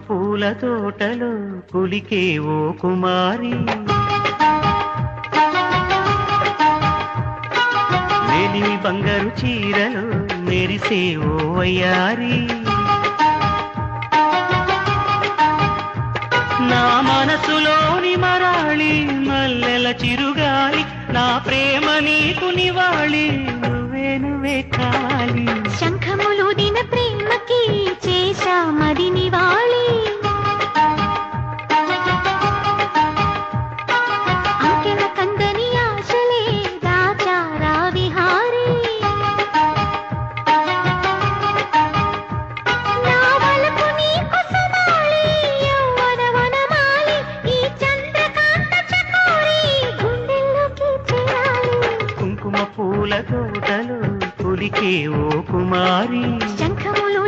పూల తోటలో కులికే ఓ కుమారి, వెలిమి బంగారు చీరలో మెరిసే ఓ వయ్యారి, నా మనసులోని మరాళి మల్లెల చిరుగాలి, నా ప్రేమ నీకు నివాళి, నువ్వే కాలి. శంఖములు దిన ప్రేమకి చేశా మది నివాళి, అంకెల కందని ఆశలే దాచారా విహారీ, నా వలపు నీకు సమాళి, యవ్వన వనమాలి, ఈ చంద్రకాంత చకోరి గుండెల్లోకి చేరాలి. కుంకుమ పూల తోటలో కులికే ఓ కుమారి, శంఖములు